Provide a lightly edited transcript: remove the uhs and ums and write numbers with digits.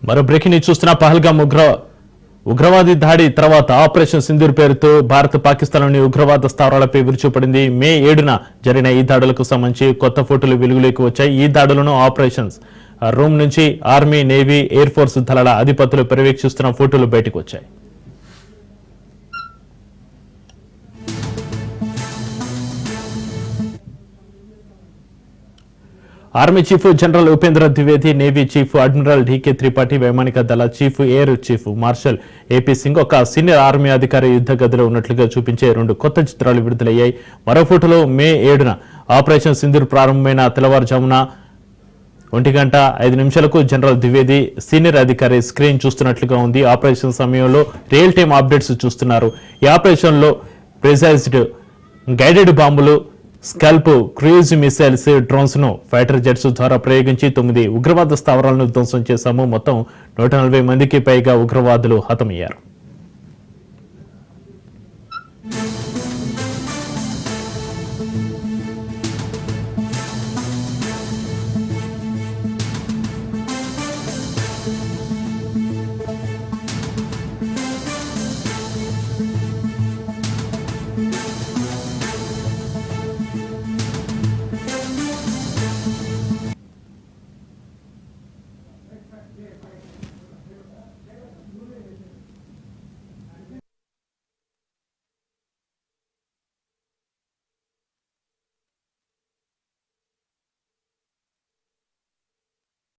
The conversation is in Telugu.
మరో బ్రేకింగ్ న్యూస్ చూస్తున్న పహల్గామ్ ఉగ్రవాది దాడి తర్వాత ఆపరేషన్ సింధూర్ పేరుతో భారత్ పాకిస్తాన్లోని ఉగ్రవాద స్థావరాలపై విరుచుపడింది. మే 7న జరిగిన ఈ దాడులకు సంబంధించి కొత్త ఫోటోలు వెలుగులోకి వచ్చాయి. ఈ దాడులను ఆపరేషన్స్ రూమ్ నుంచి ఆర్మీ, నేవీ, ఎయిర్ ఫోర్స్ దళాల అధిపతులు పర్యవేక్షిస్తున్న ఫోటోలు బయటకు వచ్చాయి. Army chief general Upendra Dwivedi, navy chief admiral D K Tripathi, వైమానిక దళ chief air chief marshal A P Singh, ఒక సీనియర్ ఆర్మీ అధికారి యుద్ధ గదిలో ఉన్నట్లుగా చూపించే 2 కొత్త చిత్రాలు విడుదలయ్యాయి. మరో ఫోటోలో మే 7న ఆపరేషన్ సింధూర్ ప్రారంభమైన తెల్లవారుజామున 1:05 జనరల్ ద్వివేది సీనియర్ అధికారి స్క్రీన్ చూస్తున్నట్లుగా ఉంది. ఆపరేషన్ సమయంలో రియల్ టైమ్ అప్డేట్స్ చూస్తున్నారు. ఈ ఆపరేషన్ లో ప్రిసైజ్డ్ గైడెడ్ బాంబులు, స్కల్ప్, క్రూయిజ్ మిసైల్స్, డ్రోన్స్ ను ఫైటర్ జెట్స్ ద్వారా ప్రయోగించి 9 ఉగ్రవాద స్థావరాలను ధ్వంసం చేశాము. మొత్తం 140 మందికి పైగా ఉగ్రవాదులు హతమయ్యారు.